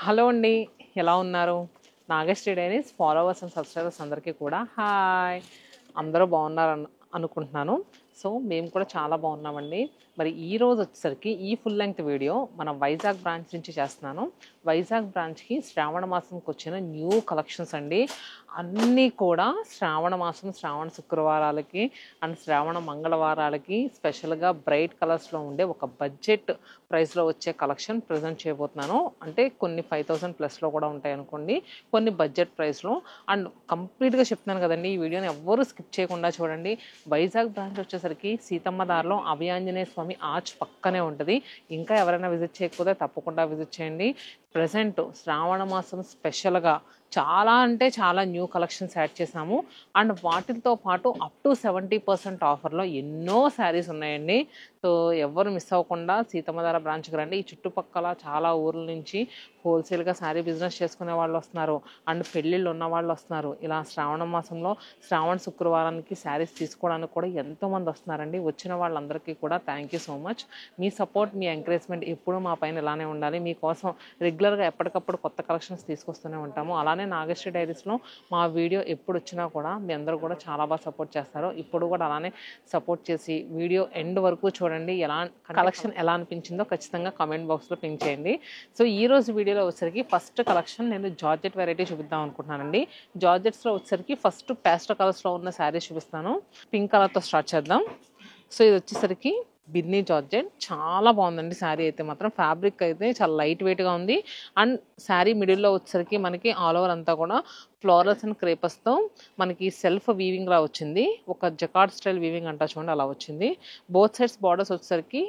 Hello అండి, ఎలా ఉన్నారు? Nagasri diaries followers and subscribers అందరికీ కూడా హాయ్. అందరూ బాగున్నారు అనుకుంటున్నాను. సో మేము కూడా చాలా బాగున్నామండి. మరి ఈ రోజు వచ్చేసరికి ఈ ఫుల్ లెంగ్త్ వీడియో మన వైజాగ్ బ్రాంచ్ నుంచి చేస్తున్నాను. వైజాగ్ బ్రాంచ్కి శ్రావణ మాసంకి వచ్చిన న్యూ కలెక్షన్స్ అండి. అన్నీ కూడా శ్రావణ మాసం శ్రావణ శుక్రవారాలకి అండ్ శ్రావణ మంగళవారాలకి స్పెషల్గా బ్రైట్ కలర్స్లో ఉండే ఒక బడ్జెట్ ప్రైస్లో వచ్చే కలెక్షన్ ప్రజెంట్ చేయబోతున్నాను. అంటే కొన్ని 5000 ప్లస్లో కూడా ఉంటాయి అనుకోండి, కొన్ని బడ్జెట్ ప్రైస్లో. అండ్ కంప్లీట్గా చెప్తున్నాను కదండి, ఈ వీడియోని ఎవ్వరూ స్కిప్ చేయకుండా చూడండి. వైజాగ్ బ్రాంచ్ వచ్చేసరికి సీతమ్మ దారిలో అభయాంజనేయ స్వామి ఆర్చ్ పక్కనే ఉంటుంది. ఇంకా ఎవరైనా విజిట్ చేయకపోతే తప్పకుండా విజిట్ చేయండి. ప్రజెంట్ శ్రావణ మాసం స్పెషల్గా చాలా అంటే చాలా న్యూ కలెక్షన్స్ యాడ్ చేసాము. అండ్ వాటితో పాటు అప్ టు 70% ఆఫర్లో ఎన్నో శారీస్ ఉన్నాయండి. సో ఎవరు మిస్ అవ్వకుండా సీతమ్మధార బ్రాంచ్కి రండి. ఈ చుట్టుపక్కల చాలా ఊర్ల నుంచి హోల్సేల్గా శారీ బిజినెస్ చేసుకునే వాళ్ళు వస్తున్నారు, అండ్ పెళ్ళిళ్ళు ఉన్న వాళ్ళు వస్తున్నారు. ఇలా శ్రావణ మాసంలో శ్రావణ శుక్రవారానికి శారీస్ తీసుకోవడానికి కూడా ఎంతోమంది వస్తున్నారండి. వచ్చిన వాళ్ళందరికీ కూడా thank you so much. Me support, me encouragement ఎప్పుడూ మా పైన ఇలానే ఉండాలి. మీకోసం రెగ్యులర్గా ఎప్పటికప్పుడు కొత్త కలెక్షన్స్ తీసుకొస్తూనే ఉంటాము. అలానే నాగశ్రీ డైరీస్లో మా వీడియో ఎప్పుడు వచ్చినా కూడా మీ అందరూ కూడా చాలా బాగా సపోర్ట్ చేస్తారు. ఇప్పుడు కూడా అలానే సపోర్ట్ చేసి వీడియో ఎండ్ వరకు చూడండి. కలెక్షన్ ఎలా అనిపించిందో ఖచ్చితంగా కామెంట్ బాక్స్లో పింక్ చేయండి. సో ఈ రోజు వీడియోలో వచ్చేసరికి ఫస్ట్ కలెక్షన్ నేను జార్జెట్ వెరైటీ చూపిద్దాం అనుకుంటున్నానండి. జార్జెట్స్లో వచ్చేసరికి ఫస్ట్ పేస్టల్ కలర్స్లో ఉన్న శారీ చూపిస్తాను. పింక్ కలర్తో స్టార్ట్ చేద్దాం. సో ఇది వచ్చేసరికి బిన్నీ జార్జెట్, చాలా బాగుందండి శారీ అయితే మాత్రం. ఫ్యాబ్రిక్ అయితే చాలా లైట్ వెయిట్గా ఉంది. అండ్ శారీ మిడిల్లో వచ్చేసరికి మనకి ఆల్ ఓవర్ అంతా కూడా ఫ్లోరల్స్ అండ్ క్రేపస్తో మనకి సెల్ఫ్ వీవింగ్ లా వచ్చింది. ఒక జకార్డ్ స్టైల్ వీవింగ్ అంటా చూడండి, అలా వచ్చింది. బోత్ సైడ్స్ బార్డర్స్ వచ్చేసరికి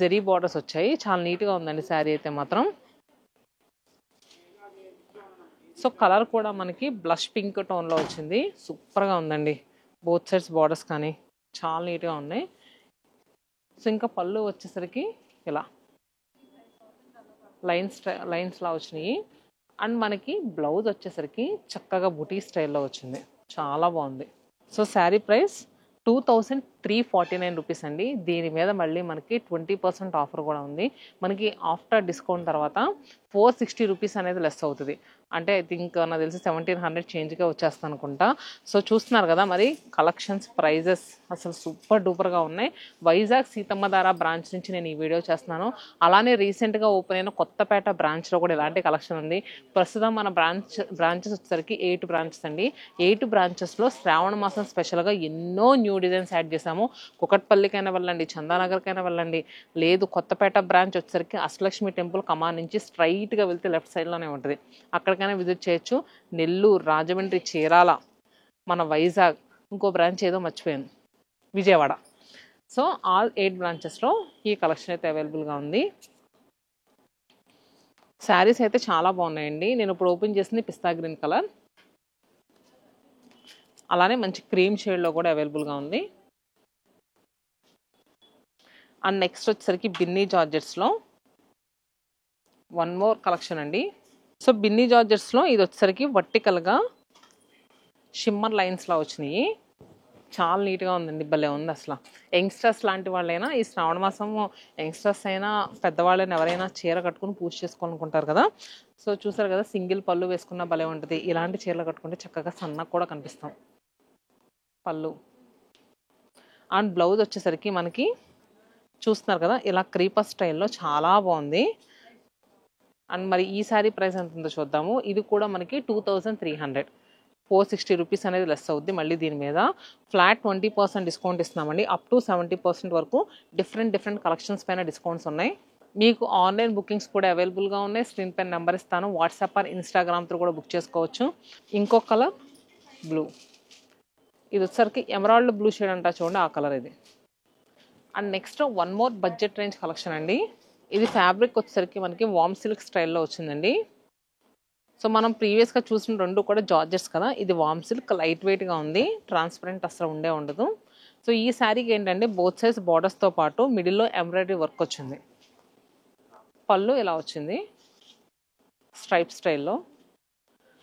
జెరీ బార్డర్స్ వచ్చాయి. చాలా నీట్గా ఉందండి శారీ అయితే మాత్రం. సో కలర్ కూడా మనకి బ్లష్ పింక్ టోన్లో వచ్చింది. సూపర్గా ఉందండి. బోత్ సైడ్స్ బార్డర్స్ కానీ చాలా నీట్గా ఉన్నాయి. సో ఇంకా పళ్ళు వచ్చేసరికి ఇలా లైన్స్లా వచ్చినాయి. అండ్ మనకి బ్లౌజ్ వచ్చేసరికి చక్కగా బుటీ స్టైల్లో వచ్చింది. చాలా బాగుంది. సో శారీ ప్రైస్ 2349 రూపీస్ అండి. దీని మీద మళ్ళీ మనకి 20% ఆఫర్ కూడా ఉంది. మనకి ఆఫ్టర్ డిస్కౌంట్ తర్వాత 460 రూపీస్ అనేది లెస్ అవుతుంది. అంటే ఐ థింక్ నాకు తెలిసి 1700 చేంజ్గా వచ్చేస్తాను అనుకుంటా. సో చూస్తున్నారు కదా మరి కలెక్షన్స్, ప్రైజెస్ అసలు సూపర్ డూపర్గా ఉన్నాయి. వైజాగ్ సీతమ్మధార బ్రాంచ్ నుంచి నేను ఈ వీడియో చేస్తున్నాను. అలానే రీసెంట్గా ఓపెన్ అయిన కొత్తపేట బ్రాంచ్లో కూడా ఇలాంటి కలెక్షన్ ఉంది. ప్రస్తుతం మన బ్రాంచెస్ వచ్చేసరికి 8 బ్రాంచెస్ అండి. 8 బ్రాంచెస్లో శ్రావణ మాసం స్పెషల్గా ఎన్నో న్యూ డిజైన్స్ యాడ్ చేసాము. కుకట్పల్లికైనా వెళ్ళండి, చందానగర్కైనా వెళ్ళండి, లేదు కొత్తపేట బ్రాంచ్ వచ్చేసరికి అష్టలక్ష్మి టెంపుల్ కమాన్ నుంచి స్ట్రైట్గా వెళ్తే లెఫ్ట్ సైడ్లోనే ఉంటుంది, అక్కడికైనా విజిట్ చేయొచ్చు. నెల్లూరు, రాజమండ్రి, చీరాల, మన వైజాగ్, ఇంకో బ్రాంచ్ ఏదో మర్చిపోయాను, విజయవాడ. సో ఆల్ 8 బ్రాంచెస్లో ఈ కలెక్షన్ అయితే అవైలబుల్గా ఉంది. శారీస్ అయితే చాలా బాగున్నాయండి. నేను ఇప్పుడు ఓపెన్ చేసింది పిస్తా గ్రీన్ కలర్, అలానే మంచి క్రీమ్ షేడ్లో కూడా అవైలబుల్గా ఉంది. అండ్ నెక్స్ట్ వచ్చేసరికి బిన్నీ జార్జెట్స్లో వన్ మోర్ కలెక్షన్ అండి. సో బిన్నీ జార్జెట్స్లో ఇది వచ్చేసరికి వర్టికల్గా షిమ్మర్ లైన్స్లా వచ్చినాయి. చాలా నీట్గా ఉందండి, భలే ఉంది అసలు. యంగ్స్టర్స్ లాంటి వాళ్ళైనా ఈ శ్రావణ మాసం, యంగ్స్టర్స్ అయినా పెద్దవాళ్ళైనా ఎవరైనా చీర కట్టుకుని పూజ చేసుకోవాలనుకుంటారు కదా. సో చూసారు కదా, సింగిల్ పళ్ళు వేసుకున్న భలే ఉంటుంది. ఇలాంటి చీరలు కట్టుకుంటే చక్కగా సన్నగా కూడా కనిపిస్తాం. పళ్ళు అండ్ బ్లౌజ్ వచ్చేసరికి మనకి చూస్తున్నారు కదా, ఇలా క్రీపర్ స్టైల్లో చాలా బాగుంది. అండ్ మరి ఈ శారీ ప్రైస్ ఎంత ఉందో చూద్దాము. ఇది కూడా మనకి 2300, 460 రూపీస్ అనేది లెస్ అవుద్ది. మళ్ళీ దీని మీద ఫ్లాట్ 20% డిస్కౌంట్ ఇస్తున్నామండి. అప్ టు 70% వరకు డిఫరెంట్ కలెక్షన్స్ పైన డిస్కౌంట్స్ ఉన్నాయి. మీకు ఆన్లైన్ బుకింగ్స్ కూడా అవైలబుల్గా ఉన్నాయి. స్క్రీన్ పైన నెంబర్ ఇస్తాను, వాట్సాప్ ఆర్ ఇన్స్టాగ్రామ్ త్రూ కూడా బుక్ చేసుకోవచ్చు. ఇంకో కలర్ బ్లూ, ఇది వచ్చేసరికి ఎమరాల్డ్ బ్లూ షేడ్ అంటా చూడండి, ఆ కలర్ ఇది. And next one more budget range collection అండి. ఇది ఫ్యాబ్రిక్ వచ్చేసరికి మనకి వామ్ సిల్క్ స్టైల్లో వచ్చిందండి. సో మనం ప్రీవియస్గా చూసిన రెండు కూడా జార్జెట్స్ కదా, ఇది వామ్ సిల్క్, లైట్ వెయిట్గా ఉంది, ట్రాన్స్పరెంట్ అసలు ఉండదు. సో ఈ శారీకి ఏంటంటే బోత్ సైజ్ బార్డర్స్తో పాటు మిడిల్లో ఎంబ్రాయిడరీ వర్క్ వచ్చింది. పళ్ళు ఇలా వచ్చింది స్ట్రైప్ స్టైల్లో,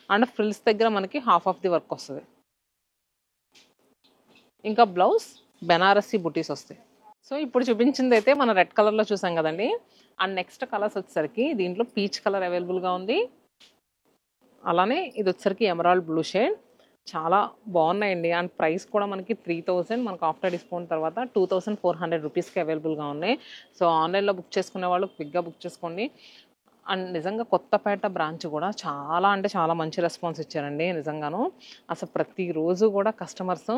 అండ్ ఫ్రిల్స్ దగ్గర మనకి హాఫ్ ఆఫ్ ది వర్క్ వస్తుంది. ఇంకా బ్లౌజ్ బెనారసీ బుటీస్ వస్తాయి. సో ఇప్పుడు చూపించింది అయితే మనం రెడ్ కలర్లో చూసాం కదండి. అండ్ నెక్స్ట్ కలర్స్ వచ్చేసరికి దీంట్లో పీచ్ కలర్ అవైలబుల్గా ఉంది. అలానే ఇది వచ్చేసరికి ఎమరాల్డ్ బ్లూ షేడ్. చాలా బాగున్నాయండి. అండ్ ప్రైస్ కూడా మనకి 3000, మనకు ఆఫ్టర్ డిస్కౌంట్ తర్వాత 2400 రూపీస్కి అవైలబుల్గా ఉన్నాయి. సో ఆన్లైన్లో బుక్ చేసుకునే వాళ్ళు క్విక్గా బుక్ చేసుకోండి. అండ్ నిజంగా కొత్తపేట బ్రాంచ్ కూడా చాలా అంటే చాలా మంచి రెస్పాన్స్ ఇచ్చారండి నిజంగాను. అసలు ప్రతిరోజు కూడా కస్టమర్స్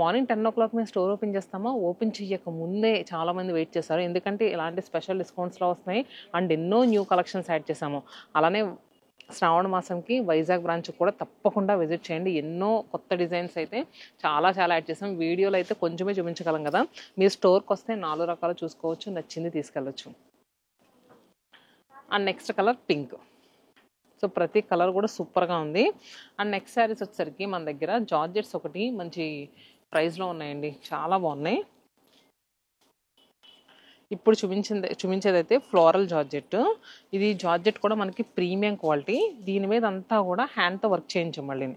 మార్నింగ్ 10 o'clock మేము స్టోర్ ఓపెన్ చేస్తామా, ఓపెన్ చేయక ముందే చాలామంది వెయిట్ చేస్తారు. ఎందుకంటే ఇలాంటి స్పెషల్ డిస్కౌంట్స్లో వస్తున్నాయి. అండ్ ఎన్నో న్యూ కలెక్షన్స్ యాడ్ చేసాము. అలానే శ్రావణ మాసంకి వైజాగ్ బ్రాంచ్ కూడా తప్పకుండా విజిట్ చేయండి. ఎన్నో కొత్త డిజైన్స్ అయితే చాలా యాడ్ చేసాం. వీడియోలో అయితే కొంచెమే చూపించగలం కదా. మీరు స్టోర్కి వస్తే 4 రకాలు చూసుకోవచ్చు, నచ్చింది తీసుకెళ్ళచ్చు. And next colour pink. So ప్రతి కలర్ కూడా సూపర్గా ఉంది. అండ్ నెక్స్ట్ శారీస్ వచ్చేసరికి మన దగ్గర జార్జెట్స్ ఒకటి మంచి ప్రైస్లో ఉన్నాయండి, చాలా బాగున్నాయి. ఇప్పుడు చూపించేదైతే ఫ్లోరల్ జార్జెట్. ఇది జార్జెట్ కూడా మనకి ప్రీమియం క్వాలిటీ. దీని మీద అంతా కూడా హ్యాండ్తో వర్క్ చేయించాం మళ్ళీ.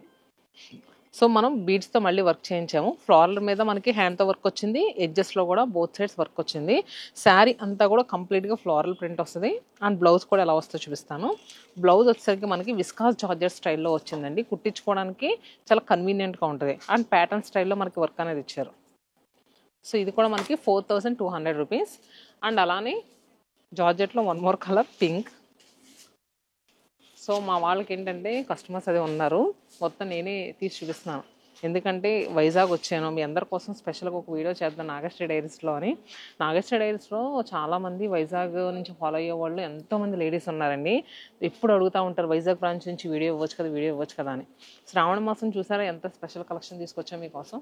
సో మనం బీడ్స్తో మళ్ళీ వర్క్ చేయించాము. ఫ్లోరల్ మీద మనకి హ్యాండ్తో వర్క్ వచ్చింది, ఎడ్జెస్లో కూడా బోత్ సైడ్స్ వర్క్ వచ్చింది. శారీ అంతా కూడా కంప్లీట్గా ఫ్లోరల్ ప్రింట్ వస్తుంది. అండ్ బ్లౌజ్ కూడా ఎలా వస్తుందో చూపిస్తాను. బ్లౌజ్ వచ్చేసరికి మనకి విస్కాస్ జార్జెట్ స్టైల్లో వచ్చిందండి. కుట్టించుకోవడానికి చాలా కన్వీనియంట్గా ఉంటుంది. అండ్ ప్యాటర్న్ స్టైల్లో మనకి వర్క్ అనేది ఇచ్చారు. సో ఇది కూడా మనకి 4200 రూపీస్. అండ్ అలానే జార్జెట్లో one more colour pink. So మా వాళ్ళకి ఏంటంటే కస్టమర్స్ అదే ఉన్నారు, మొత్తం నేనే తీసి చూపిస్తున్నాను. ఎందుకంటే వైజాగ్ వచ్చాను, మీ అందరి కోసం స్పెషల్గా ఒక వీడియో చేద్దాం నాగశ్రీ డైరీస్లో అని. నాగశ్రీ డైరీస్లో చాలామంది వైజాగ్ నుంచి ఫాలో అయ్యే వాళ్ళు ఎంతోమంది లేడీస్ ఉన్నారండి. ఎప్పుడు అడుగుతూ ఉంటారు వైజాగ్ బ్రాంచ్ నుంచి వీడియో ఇవ్వచ్చు కదా అని. శ్రావణ మాసం చూసారా ఎంత స్పెషల్ కలెక్షన్ తీసుకొచ్చా మీకోసం.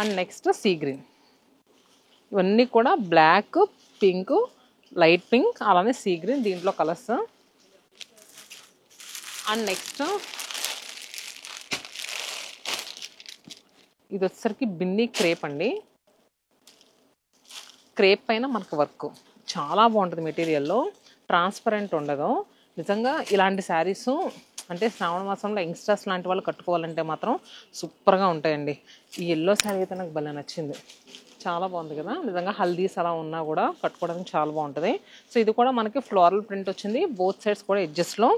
And next sea green. ఇవన్నీ కూడా బ్లాక్, పింక్, లైట్ పింక్, అలానే సీ గ్రీన్ దీంట్లో కలర్స్. అండ్ నెక్స్ట్ ఇది వచ్చేసరికి బిన్నీ క్రేప్ అండి. క్రేప్ పైన మనకు వర్క్ చాలా బాగుంటుంది. మెటీరియల్లో ట్రాన్స్పరెంట్ ఉండదు. నిజంగా ఇలాంటి శారీస్ అంటే శ్రావణ మాసంలో యంగ్స్టర్స్ లాంటి వాళ్ళు కట్టుకోవాలంటే మాత్రం సూపర్గా ఉంటాయండి. ఈ ఎల్లో శారీ అయితే నాకు భలే నచ్చింది, చాలా బాగుంది కదా. నిజంగా హల్దీస్ అలా ఉన్నా కూడా కట్టుకోవడానికి చాలా బాగుంటుంది. సో ఇది కూడా మనకి ఫ్లోరల్ ప్రింట్ వచ్చింది. బోత్ సైడ్స్ కూడా ఎడ్జెస్లో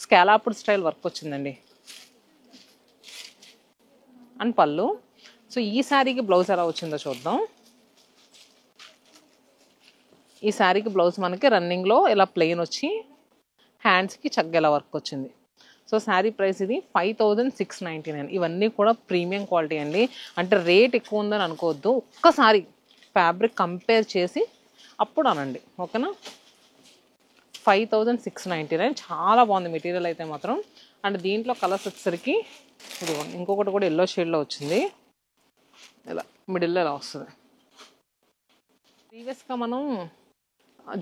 స్కాలాప్డ్ స్టైల్ వర్క్ వచ్చిందండి. అండ్ పళ్ళు. సో ఈ శారీకి బ్లౌజ్ ఎలా వచ్చిందో చూద్దాం. ఈ శారీకి బ్లౌజ్ మనకి రన్నింగ్లో ఇలా ప్లెయిన్ వచ్చి హ్యాండ్స్కి చగ్గేలా వర్క్ వచ్చింది. సో శారీ ప్రైస్ ఇది 5699. ఇవన్నీ కూడా ప్రీమియం క్వాలిటీ అండి. అంటే రేట్ ఎక్కువ ఉందని అనుకోవద్దు, ఒక్కసారి ఫ్యాబ్రిక్ కంపేర్ చేసి అప్పుడు అనండి, ఓకేనా. 5699, చాలా బాగుంది మెటీరియల్ అయితే మాత్రం. అండ్ దీంట్లో కలర్స్ వచ్చేసరికి ఇది ఇంకొకటి కూడా ఎల్లో షేడ్లో వచ్చింది, ఇలా మిడిల్లో ఇలా వస్తుంది. ప్రీవియస్గా మనం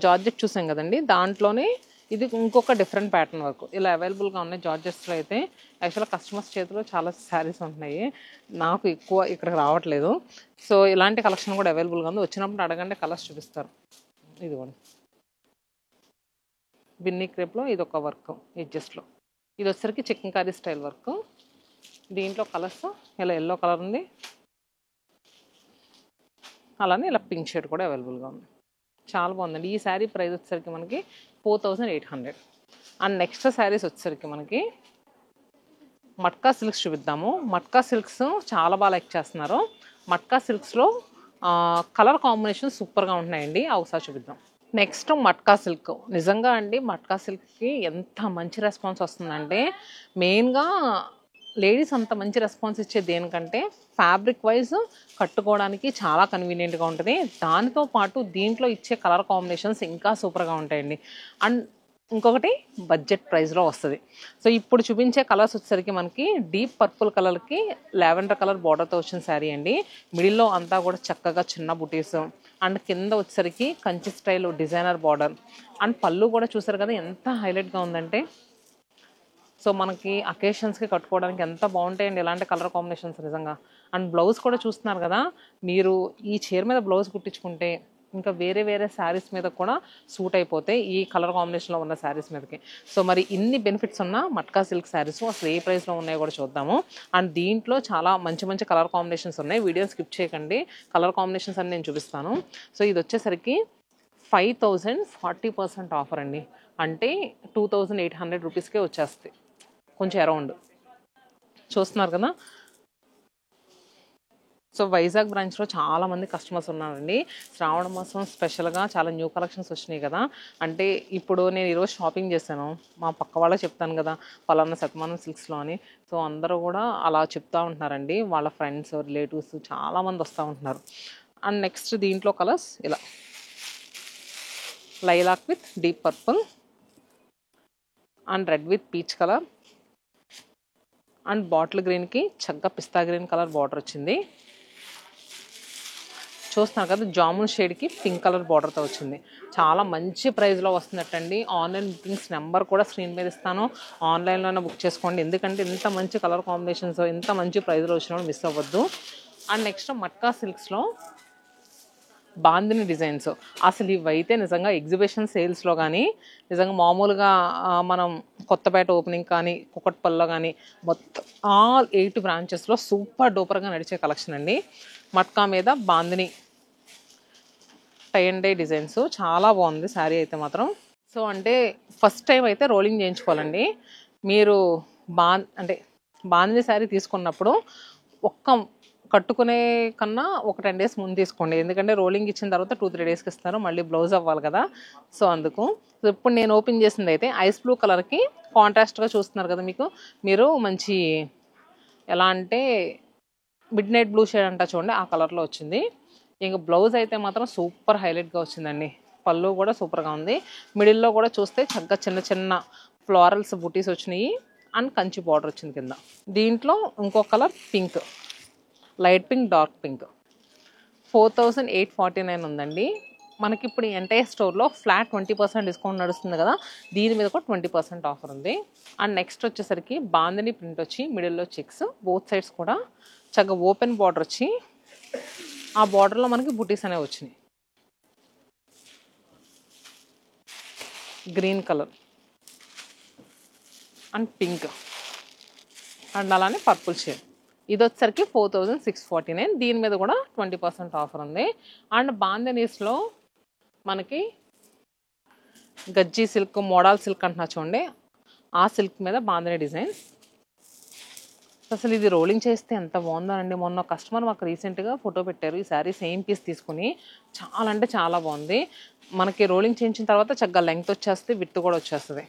జార్జెట్ చూసాం కదండి, దాంట్లోనే ఇది ఇంకొక డిఫరెంట్ ప్యాటర్న్ వర్క్ ఇలా అవైలబుల్గా ఉన్నాయి జార్జెట్స్లో. అయితే యాక్చువల్గా కస్టమర్స్ చేతిలో చాలా శారీస్ ఉంటున్నాయి, నాకు ఎక్కువ ఇక్కడికి రావట్లేదు. సో ఇలాంటి కలెక్షన్ కూడా అవైలబుల్గా ఉంది, వచ్చినప్పుడు అడగండి కలర్స్ చూపిస్తారు. ఇది కూడా బిన్నీ క్రేప్లో ఇది ఒక వర్క్ ఎడ్జెస్ట్లో. ఇది వచ్చేసరికి చికెన్ కర్రీ స్టైల్ వర్క్. దీంట్లో కలర్స్ ఇలా ఎల్లో కలర్ ఉంది, అలానే ఇలా పింక్ షేడ్ కూడా అవైలబుల్గా ఉంది. చాలా బాగుందండి. ఈ శారీ ప్రైస్ వచ్చేసరికి మనకి 4800. అండ్ నెక్స్ట్ శారీస్ వచ్చేసరికి మనకి మట్కా సిల్క్స్ చూపిద్దాము. మట్కా సిల్క్స్ చాలా బాగా లైక్ చేస్తున్నారు. మట్కా సిల్క్స్లో కలర్ కాంబినేషన్ సూపర్గా ఉంటున్నాయండి, ఒకసారి చూపిద్దాం. Next matka silk. నిజంగా అండి మట్కా సిల్క్కి ఎంత మంచి రెస్పాన్స్ వస్తుందంటే, మెయిన్గా లేడీస్ అంత మంచి రెస్పాన్స్ ఇచ్చే దేనికంటే ఫ్యాబ్రిక్ వైజ్ కట్టుకోవడానికి చాలా కన్వీనియంట్గా ఉంటుంది. దానితో పాటు దీంట్లో ఇచ్చే కలర్ కాంబినేషన్స్ ఇంకా సూపర్గా ఉంటాయండి. అండ్ ఇంకొకటి బడ్జెట్ ప్రైస్లో వస్తుంది. సో ఇప్పుడు చూపించే కలర్స్ వచ్చేసరికి మనకి డీప్ పర్పుల్ కలర్కి లావెండర్ కలర్ బార్డర్తో వచ్చిన శారీ అండి. మిడిల్లో అంతా కూడా చక్కగా చిన్న బుటీస్, అండ్ కింద వచ్చేసరికి Kanchi style designer border. And పళ్ళు కూడా చూసారు కదా ఎంత హైలైట్గా ఉందంటే. సో మనకి అకేషన్స్కి కట్టుకోవడానికి ఎంత బాగుంటాయండి ఇలాంటి కలర్ కాంబినేషన్స్ నిజంగా. అండ్ బ్లౌజ్ కూడా చూస్తున్నారు కదా, మీరు ఈ చీర మీద బ్లౌజ్ కుట్టించుకుంటే ఇంకా వేరే వేరే శారీస్ మీద కూడా సూట్ అయిపోతాయి ఈ కలర్ కాంబినేషన్లో ఉన్న శారీస్ మీదకి. సో మరి ఇన్ని బెనిఫిట్స్ ఉన్న మట్కా సిల్క్ శారీస్ అసలు ఏ ప్రైస్లో ఉన్నాయో కూడా చూద్దాము. అండ్ దీంట్లో చాలా మంచి మంచి కలర్ కాంబినేషన్స్ ఉన్నాయి. వీడియో స్కిప్ చేయకండి, కలర్ కాంబినేషన్స్ అని నేను చూపిస్తాను. సో ఇది వచ్చేసరికి 5000 40% ఆఫర్ అండి. అంటే 2800 రూపీస్కే వచ్చేస్తుంది, కొంచెం అరౌండ్. చూస్తున్నారు కదా. సో వైజాగ్ బ్రాంచ్లో చాలామంది కస్టమర్స్ ఉన్నారండి. శ్రావణ మాసం స్పెషల్గా చాలా న్యూ కలెక్షన్స్ వచ్చినాయి కదా. అంటే ఇప్పుడు నేను ఈరోజు షాపింగ్ చేశాను, మా పక్క వాళ్ళకి చెప్తాను కదా పలానా శతమానం సిల్క్స్లో అని. సో అందరూ కూడా అలా చెప్తూ ఉంటున్నారండి, వాళ్ళ ఫ్రెండ్స్ రిలేటివ్స్ చాలామంది వస్తూ ఉంటున్నారు. అండ్ నెక్స్ట్ దీంట్లో కలర్స్ ఇలా lilac with deep purple and red with peach colour and bottle గ్రీన్కి చక్కగా పిస్తా గ్రీన్ కలర్ బార్డర్ వచ్చింది. చూస్తున్నారు కదా, జామున్ షేడ్కి పింక్ కలర్ బార్డర్తో వచ్చింది. చాలా మంచి ప్రైస్లో వస్తున్నట్టండి. ఆన్లైన్ బుకింగ్స్ నెంబర్ కూడా స్క్రీన్ మీద ఇస్తాను, ఆన్లైన్లోనే బుక్ చేసుకోండి. ఎందుకంటే ఇంత మంచి కలర్ కాంబినేషన్స్ ఇంత మంచి ప్రైస్లో వచ్చినప్పుడు మిస్ అవ్వద్దు. అండ్ నెక్స్ట్ మట్కా సిల్క్స్లో బాందిని డిజైన్స్. అసలు ఇవైతే నిజంగా ఎగ్జిబిషన్ సేల్స్లో కానీ నిజంగా మామూలుగా మనం కొత్తపేట ఓపెనింగ్ కానీ కుకట్పల్లిలో కానీ మొత్తం ఆల్ 8 బ్రాంచెస్లో సూపర్ డూపర్గా నడిచే కలెక్షన్ అండి. మట్కా మీద bandhani tie and dye designs చాలా బాగుంది శారీ అయితే మాత్రం. సో అంటే ఫస్ట్ టైం అయితే రోలింగ్ చేయించుకోవాలండి. మీరు అంటే బాందిని శారీ తీసుకున్నప్పుడు ఒక్క కట్టుకునే కన్నా ఒక 10 days ముందు తీసుకోండి. ఎందుకంటే రోలింగ్ ఇచ్చిన తర్వాత 2-3 daysకి ఇస్తారు, మళ్ళీ బ్లౌజ్ అవ్వాలి కదా. సో అందుకు. సో ఇప్పుడు నేను ఓపెన్ చేసింది అయితే ఐస్ బ్లూ కలర్కి కాంట్రాస్ట్గా చూస్తున్నారు కదా, మీరు మంచి ఎలా అంటే మిడ్ నైట్ బ్లూ షేడ్ అంటా చూడండి, ఆ కలర్లో వచ్చింది. ఇంకా బ్లౌజ్ అయితే మాత్రం సూపర్ హైలైట్గా వచ్చిందండి. పళ్ళు కూడా సూపర్గా ఉంది. మిడిల్లో కూడా చూస్తే చక్కగా చిన్న చిన్న ఫ్లోరల్స్ బుటీస్ వచ్చినాయి అండ్ కంచి బార్డర్ వచ్చింది కింద. దీంట్లో ఇంకో colour pink, light pink dark pink. 4849 ఉందండి. మనకి ఇప్పుడు ఎంటైర్ స్టోర్లో ఫ్లాట్ 20% డిస్కౌంట్ నడుస్తుంది కదా, దీని మీద కూడా 20% ఆఫర్ ఉంది. అండ్ నెక్స్ట్ వచ్చేసరికి బాందిని ప్రింట్ వచ్చి మిడిల్లో చెక్స్, బోత్ సైడ్స్ కూడా చక్కగా ఓపెన్ బార్డర్ వచ్చి ఆ బార్డర్లో మనకి బుటీస్ అనేవి వచ్చినాయి. Green colour and pink and అలానే పర్పుల్ షేడ్. ఇది వచ్చేసరికి 4649. దీని మీద కూడా 20% ఆఫర్ ఉంది. అండ్ బాందినీస్లో మనకి గజ్జీ సిల్క్, మోడల్ సిల్క్ అంటున్నా చూడండి, ఆ సిల్క్ మీద బాందిని డిజైన్. అసలు ఇది రోలింగ్ చేస్తే ఎంత బాగుందోనండి. మొన్న కస్టమర్ మాకు రీసెంట్గా ఫోటో పెట్టారు, ఈ శారీ సేమ్ పీస్ తీసుకుని చాలా అంటే చాలా బాగుంది. మనకి రోలింగ్ చేయించిన తర్వాత చక్కగా లెంగ్త్ వచ్చేస్తుంది, విడ్త్ కూడా వచ్చేస్తుంది.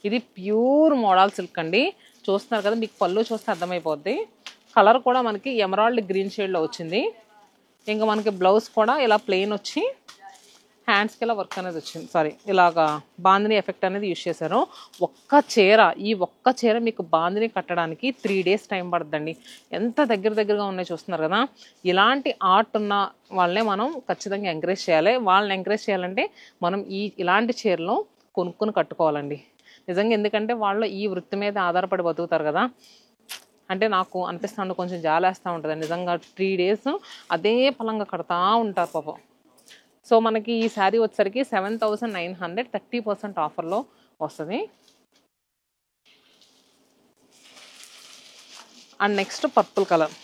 ఇది ప్యూర్ మోడల్ సిల్క్ అండి. చూస్తున్నారు కదా, మీకు పళ్ళు చూస్తే అర్థమైపోద్ది. కలర్ కూడా మనకి ఎమరాల్డ్ గ్రీన్ షేడ్లో వచ్చింది. ఇంకా మనకి బ్లౌజ్ కూడా ఇలా ప్లెయిన్ వచ్చి హ్యాండ్స్కి ఇలా వర్క్ అనేది వచ్చింది. ఇలాగా బాందిని ఎఫెక్ట్ అనేది యూజ్ చేశారు. ఈ ఒక్క చీర మీకు బాందిని కట్టడానికి 3 days టైం పడుతుందండి. ఎంత దగ్గరగా ఉన్నాయి చూస్తున్నారు కదా. ఇలాంటి ఆర్ట్ ఉన్న వాళ్ళనే మనం ఖచ్చితంగా ఎంకరేజ్ చేయాలి. వాళ్ళని ఎంకరేజ్ చేయాలంటే మనం ఇలాంటి చీరలు కొనుక్కొని కట్టుకోవాలండి నిజంగా. ఎందుకంటే వాళ్ళు ఈ వృత్తి మీద ఆధారపడి బతుకుతారు కదా. అంటే నాకు అనిపిస్తూ కొంచెం జాలేస్తూ ఉంటుంది నిజంగా. 3 days అదే పలంగా కడతా ఉంటారు పాపం. సో మనకి ఈ శారీ వచ్చేసరికి 7900 30% ఆఫర్లో వస్తుంది. And next purple colour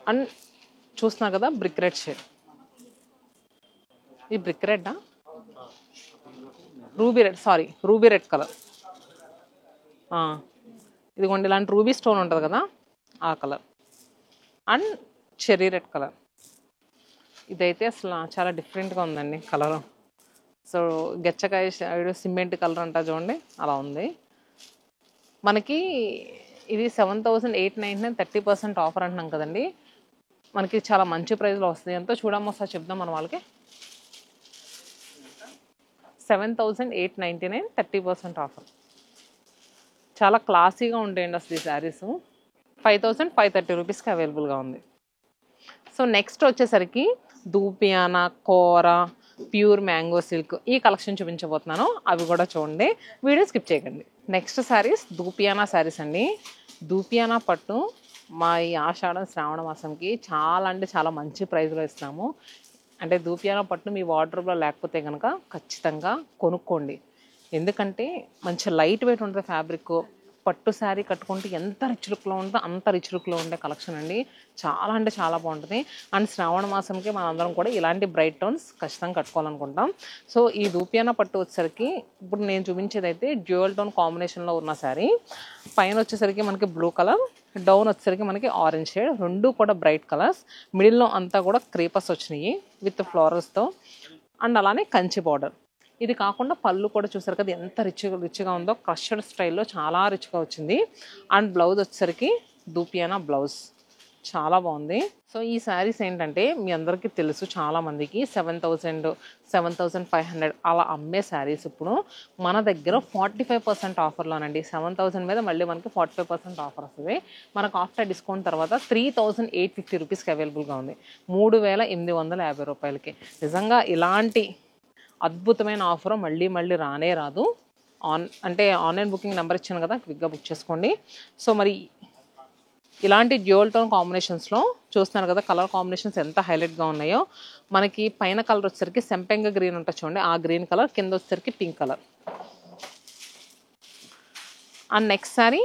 and చూస్తున్నా కదా బ్రిక్ రెడ్ షేడ్. ఈ బ్రిక్ రెడ్డా రూబీ రెడ్ కలర్. ఇదిగోండి ఇలాంటి రూబీ స్టోన్ ఉంటుంది కదా, ఆ colour. And cherry red colour. ఇదైతే అసలు చాలా డిఫరెంట్గా ఉందండి కలర్. సో గెచ్చకాయ సిమెంట్ కలర్ అంటా చూడండి, అలా ఉంది. మనకి ఇది 7899 30% ఆఫర్ అంటున్నాం కదండి. మనకి చాలా మంచి ప్రైస్లో వస్తుంది. ఎంతో చూడమ్మా ఒకసారి చెప్దాం మన వాళ్ళకి. 7899 30% ఆఫర్. చాలా క్లాసీగా ఉంటాయండి అసలు ఈ శారీస్. 5530 రూపీస్కి అవైలబుల్గా ఉంది. సో నెక్స్ట్ వచ్చేసరికి దూపియానా, కోరా, ప్యూర్ మ్యాంగో సిల్క్ ఈ కలెక్షన్ చూపించబోతున్నాను. అవి కూడా చూడండి, వీడియో స్కిప్ చేయకండి. నెక్స్ట్ శారీస్ దూపియానా శారీస్ అండి. దూపియానా పట్టు మా ఈ ఆషాఢం శ్రావణ మాసంకి చాలా అంటే చాలా మంచి ప్రైస్లో ఇస్తున్నాము. అంటే దూపియానా పట్టు మీ వార్డ్రోబ్లో లేకపోతే కనుక ఖచ్చితంగా కొనుక్కోండి. ఎందుకంటే మంచి లైట్ వెయిట్ ఉంటుంది ఫ్యాబ్రిక్. పట్టు శారీ కట్టుకుంటే ఎంత రిచ్ లుక్లో ఉంటుందో అంత రిచ్ లుక్లో ఉండే కలెక్షన్ అండి. చాలా అంటే చాలా బాగుంటుంది. అండ్ శ్రావణ మాసంకి మనందరం కూడా ఇలాంటి బ్రైట్ టోన్స్ ఖచ్చితంగా కట్టుకోవాలనుకుంటాం. సో ఈ దూపియానా పట్టు వచ్చేసరికి ఇప్పుడు నేను చూపించేది అయితే డ్యూయల్ టోన్ కాంబినేషన్లో ఉన్న శారీ. పైన వచ్చేసరికి మనకి బ్లూ కలర్, డౌన్ వచ్చేసరికి మనకి ఆరెంజ్ షేడ్, రెండు కూడా బ్రైట్ కలర్స్. మిడిల్లో అంతా కూడా క్రీపర్స్ వచ్చినాయి విత్ ఫ్లోరల్స్తో. అండ్ అలానే కంచి బార్డర్. ఇది కాకుండా పళ్ళు కూడా చూసారు కదా ఎంత రిచ్గా ఉందో. క్రషడ్ స్టైల్లో చాలా రిచ్గా వచ్చింది. అండ్ బ్లౌజ్ వచ్చేసరికి దూపియానా బ్లౌజ్ చాలా బాగుంది. సో ఈ శారీస్ ఏంటంటే మీ అందరికీ తెలుసు, చాలామందికి 7,000 7,500 అలా అమ్మే శారీస్ ఇప్పుడు మన దగ్గర 45% ఆఫర్లోనండి. 7,000 మీద మళ్ళీ మనకి 45% ఆఫర్ వస్తుంది. మనకు ఆఫ్టర్ డిస్కౌంట్ తర్వాత 3,850 రూపీస్కి అవైలబుల్గా ఉంది. 3,850 రూపాయలకి. నిజంగా ఇలాంటి అద్భుతమైన ఆఫర్ మళ్ళీ మళ్ళీ రానే రాదు. ఆన్లైన్ బుకింగ్ నెంబర్ ఇచ్చాను కదా, క్విక్గా బుక్ చేసుకోండి. సో మరి ఇలాంటి డ్యూయల్ టోన్ కాంబినేషన్స్లో చూస్తున్నారు కదా కలర్ కాంబినేషన్స్ ఎంత హైలైట్గా ఉన్నాయో. మనకి పైన కలర్ వచ్చేసరికి సెంపెంగ గ్రీన్ ఉంటుంది చూడండి, ఆ గ్రీన్ కలర్. కింద వచ్చేసరికి pink colour. And next sari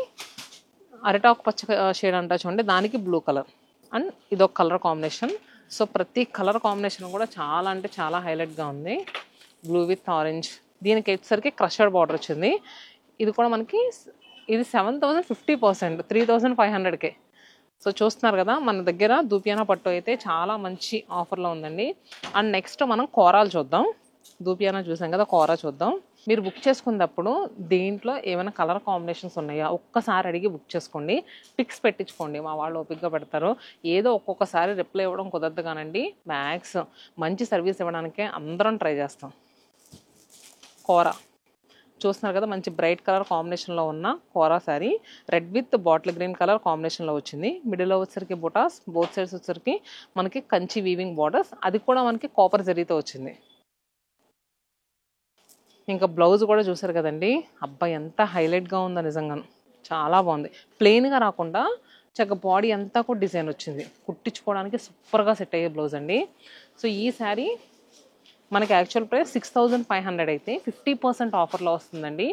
అరిటాకు పచ్చ షేడ్ అంటా చూడండి, దానికి బ్లూ కలర్. అండ్ ఇదొక కలర్ కాంబినేషన్. సో ప్రతి కలర్ కాంబినేషన్ కూడా చాలా అంటే చాలా హైలైట్గా ఉంది. Blue with orange. దీనికి వచ్చేసరికి క్రషర్ బార్డర్ వచ్చింది. ఇది కూడా మనకి ఇది 7,050%, 3,500కే. సో చూస్తున్నారు కదా మన దగ్గర దూపియానా పట్టు అయితే చాలా మంచి ఆఫర్లో ఉందండి. అండ్ నెక్స్ట్ మనం కోరాలు చూద్దాం. దూపియానా చూసాం కదా, కోరా చూద్దాం. మీరు బుక్ చేసుకున్నప్పుడు దీంట్లో ఏమైనా కలర్ కాంబినేషన్స్ ఉన్నాయా ఒక్కసారి అడిగి బుక్ చేసుకోండి. పిక్స్ పెట్టించుకోండి, మా వాళ్ళు ఓపిక్గా పెడతారు. ఏదో ఒక్కొక్కసారి రిప్లై ఇవ్వడం కుదరదు కానండి, మ్యాక్స్ మంచి సర్వీస్ ఇవ్వడానికే అందరం ట్రై చేస్తాం. కోరా చూస్తున్నారు కదా, మంచి బ్రైట్ కలర్ కాంబినేషన్లో ఉన్న kora sari. Red with bottle green colour కాంబినేషన్లో వచ్చింది. మిడిల్లో వచ్చేసరికి బుటాస్, బోత్ సైడ్స్ వచ్చేసరికి మనకి కంచి వీవింగ్ బార్డర్స్. అది కూడా మనకి కాపర్ జరీతో వచ్చింది. ఇంకా బ్లౌజ్ కూడా చూసారు కదండి, అబ్బాయి ఎంత హైలైట్గా ఉందో, నిజంగాను చాలా బాగుంది. ప్లెయిన్గా రాకుండా చక్కగా బాడీ అంతా కూడా డిజైన్ వచ్చింది. కుట్టించుకోవడానికి సూపర్గా సెట్ అయ్యే బ్లౌజ్ అండి. సో ఈ శారీ మనకి యాక్చువల్ ప్రైస్ 6,500 అయితే 50% ఆఫర్లో వస్తుందండి.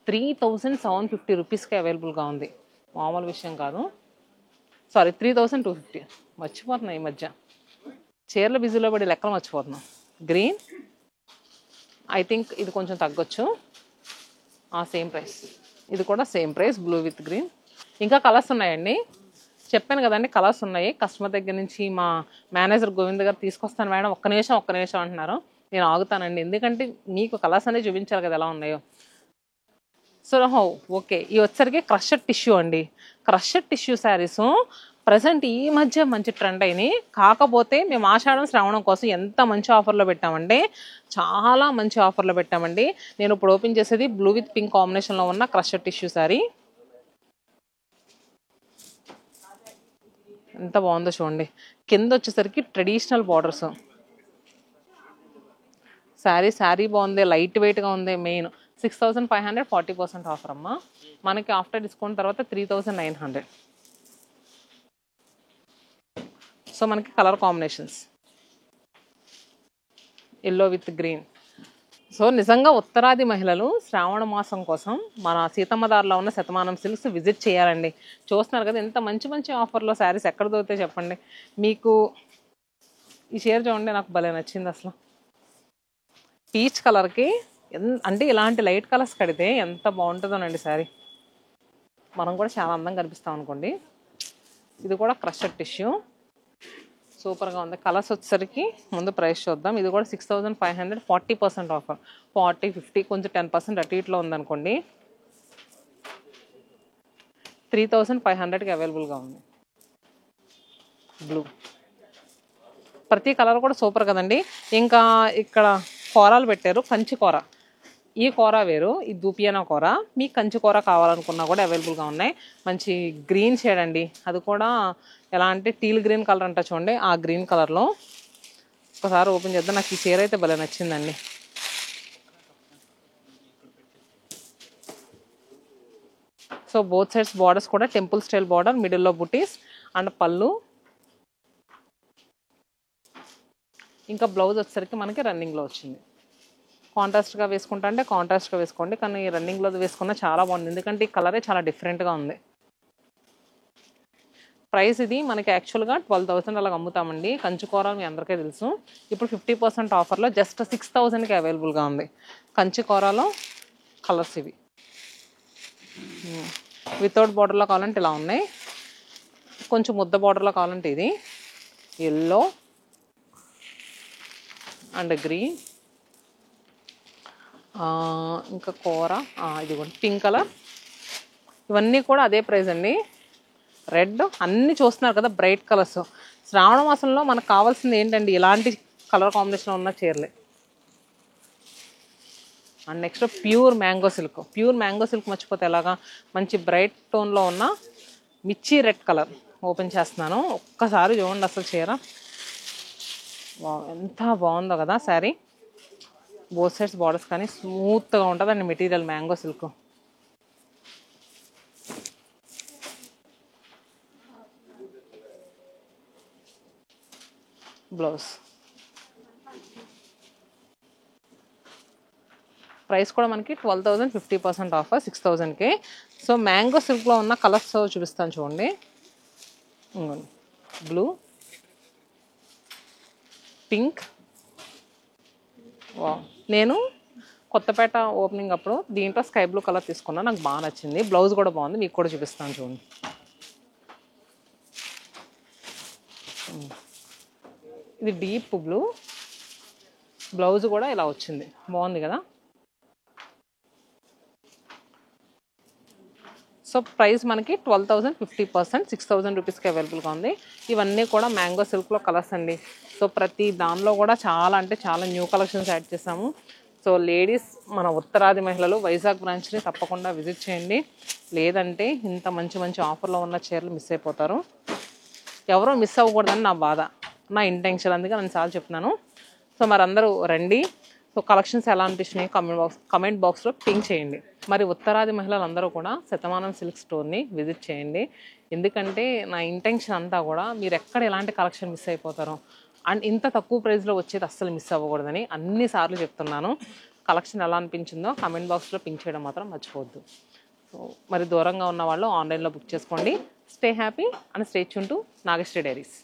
3,750 రూపీస్కి అవైలబుల్గా ఉంది. మామూలు విషయం కాదు. సారీ 3,250. మర్చిపోతున్నాం ఈ మధ్య, చీరల బిజీలో పడి లెక్కలు మర్చిపోతున్నాం. గ్రీన్ ఐ థింక్ ఇది కొంచెం తగ్గొచ్చు. Same price. ఇది కూడా same price, blue with green. ఇంకా కలర్స్ ఉన్నాయండి, చెప్పాను కదండి కలర్స్ ఉన్నాయి. కస్టమర్ దగ్గర నుంచి మా మేనేజర్ గోవింద్ గారు తీసుకొస్తాను మేడం ఒక్క నిమిషం అంటున్నారు. నేను ఆగుతానండి, ఎందుకంటే మీకు కలర్స్ అనేది చూపించాలి కదా ఎలా ఉన్నాయో. సో ఓకే, ఈ వచ్చరికి క్రషర్ టిష్యూ అండి. క్రషర్ టిష్యూ శారీస్ ప్రజెంట్ ఈ మధ్య మంచి ట్రెండ్ అయినాయి. కాకపోతే మేము ఆషాఢం శ్రావణం కోసం ఎంత మంచి ఆఫర్లో పెట్టామంటే చాలా మంచి ఆఫర్లో పెట్టామండి. నేను ఇప్పుడు ఓపెన్ చేసేది బ్లూ విత్ పింక్ కాంబినేషన్లో ఉన్న క్రషర్ టిష్యూ శారీ. ఎంత బాగుందో చూడండి. కింద వచ్చేసరికి ట్రెడిషనల్ బార్డర్స్. శారీ బాగుంది, లైట్ వెయిట్గా ఉంది. మెయిన్ 6,500, 40% ఆఫర్ అమ్మా. మనకి ఆఫ్టర్ డిస్కౌంట్ తర్వాత 3,900. సో మనకి colour combinations yellow with green. So నిజంగా ఉత్తరాది మహిళలు శ్రావణ మాసం కోసం మన సీతమ్మదారిలో ఉన్న శతమానం సిల్క్స్ విజిట్ చేయాలండి. చూస్తున్నారు కదా ఎంత మంచి మంచి ఆఫర్లో శారీస్ ఎక్కడ దొరికితే చెప్పండి. మీకు ఈ చీర చూడండి, నాకు భలే నచ్చింది అసలు. పీచ్ కలర్కి అంటే ఇలాంటి లైట్ కలర్స్ కడితే ఎంత బాగుంటుందోనండి శారీ. మనం కూడా చాలా అందంగా కనిపిస్తాం అనుకోండి. ఇది కూడా క్రషర్ టిష్యూ, సూపర్గా ఉంది. కలర్స్ వచ్చేసరికి ముందు ప్రైస్ చూద్దాం. ఇది కూడా 6,500, 40% ఆఫర్. 40, 50 కొంచెం 10% అటు ఇట్లో ఉందనుకోండి. 3,500కి అవైలబుల్గా ఉంది. బ్లూ ప్రతి కలర్ కూడా సూపర్ కదండి. ఇంకా ఇక్కడ కూరలు పెట్టారు, కంచి కూర. ఈ కూర వేరు, ఈ దూపియానా కూర. మీకు కంచి కూర కావాలనుకున్నా కూడా అవైలబుల్గా ఉన్నాయి. మంచి గ్రీన్ షేడ్ అండి, అది కూడా ఎలా అంటే టీల్ గ్రీన్ కలర్ అంట చూడండి, ఆ గ్రీన్ కలర్లో. ఒకసారి ఓపెన్ చేద్దాం. నాకు ఈ చీర అయితే భలే నచ్చిందండి. సో బోత్ సైడ్స్ బార్డర్స్ కూడా టెంపుల్ స్టైల్ బార్డర్, మిడిల్లో బుటీస్ అండ్ పళ్ళు. ఇంకా బ్లౌజ్ వచ్చేసరికి మనకి రన్నింగ్లో వచ్చింది. కాంట్రాస్ట్గా వేసుకుంటా అంటే కాంట్రాస్ట్గా వేసుకోండి, కానీ రన్నింగ్లో వేసుకున్న చాలా బాగుంది, ఎందుకంటే ఈ కలరే చాలా డిఫరెంట్గా ఉంది. ప్రైస్ ఇది మనకి యాక్చువల్గా 12,000 అలాగ అమ్ముతామండి. కంచికూర మీ అందరికీ తెలుసు. ఇప్పుడు 50% ఆఫర్లో జస్ట్ 6,000కి అవైలబుల్గా ఉంది. కంచికూరలో కలర్స్ ఇవి. వితౌట్ బార్డర్లో కావాలంటే ఇలా ఉన్నాయి, కొంచెం ముద్ద బార్డర్లో కావాలంటే ఇది ఎల్లో అండ్ గ్రీన్, ఇంకా కూర ఇది కూడా పింక్ కలర్. ఇవన్నీ కూడా అదే ప్రైస్ అండి. రెడ్ అన్నీ చూస్తున్నారు కదా, బ్రైట్ కలర్స్. శ్రావణ మాసంలో మనకు కావాల్సింది ఏంటండి, ఇలాంటి కలర్ కాంబినేషన్లో ఉన్న చీరలే. And next pure mango silk. Pure mango silk మర్చిపోతే ఎలాగా, మంచి బ్రైట్ టోన్లో ఉన్న మిర్చి రెడ్ కలర్ ఓపెన్ చేస్తున్నాను. ఒక్కసారి చూడండి అసలు చీర ఎంత బాగుందో కదా. శారీ బోత్ సైడ్స్ బార్డర్స్ కానీ స్మూత్గా ఉంటుందండి material, mango silk. Blouse price కూడా మనకి 12,000, 50% ఆఫర్ 6,000కే. సో మ్యాంగో సిల్క్లో ఉన్న కలర్స్ చూపిస్తాను చూడండి. Blue, pink. నేను కొత్తపేట ఓపెనింగ్ అప్పుడు దీంట్లో స్కై బ్లూ కలర్ తీసుకున్నా, నాకు బాగా నచ్చింది. బ్లౌజ్ కూడా బాగుంది, మీకు కూడా చూపిస్తాను చూడండి. ఇది డీప్ బ్లూ, బ్లౌజ్ కూడా ఇలా వచ్చింది, బాగుంది కదా. సో ప్రైస్ మనకి 12,000, 50%, 6,000 రూపీస్కి అవైలబుల్గా ఉంది. ఇవన్నీ కూడా మ్యాంగో సిల్క్లో కలర్స్ అండి. సో ప్రతి దానిలో కూడా చాలా అంటే చాలా న్యూ కలెక్షన్స్ యాడ్ చేసాము. సో లేడీస్, మన ఉత్తరాది మహిళలు వైజాగ్ బ్రాంచ్ని తప్పకుండా విజిట్ చేయండి, లేదంటే ఇంత మంచి మంచి ఆఫర్లో ఉన్న చీరలు మిస్ అయిపోతారు. ఎవరో మిస్ అవ్వకూడదని నా బాధ, నా ఇంటెన్షన్, అందుకే నేను చాలా చెప్తున్నాను. సో మరి అందరూ రండి. సో కలెక్షన్స్ ఎలా అనిపించినాయి కమెంట్ బాక్స్లో పింక్ చేయండి. మరి ఉత్తరాది మహిళలందరూ కూడా శతమానం సిల్క్ స్టోర్ని విజిట్ చేయండి, ఎందుకంటే నా ఇంటెన్షన్ అంతా కూడా మీరు ఎక్కడ ఎలాంటి కలెక్షన్ మిస్ అయిపోతారో, అండ్ ఇంత తక్కువ ప్రైస్లో వచ్చేది అస్సలు మిస్ అవ్వకూడదని అన్నిసార్లు చెప్తున్నాను. కలెక్షన్ ఎలా అనిపించిందో కమెంట్ బాక్స్లో పింక్ చేయడం మాత్రం మర్చిపోవద్దు. సో మరి దూరంగా ఉన్న వాళ్ళు ఆన్లైన్లో బుక్ చేసుకోండి. Stay happy and stay tune to Nagasri diaries.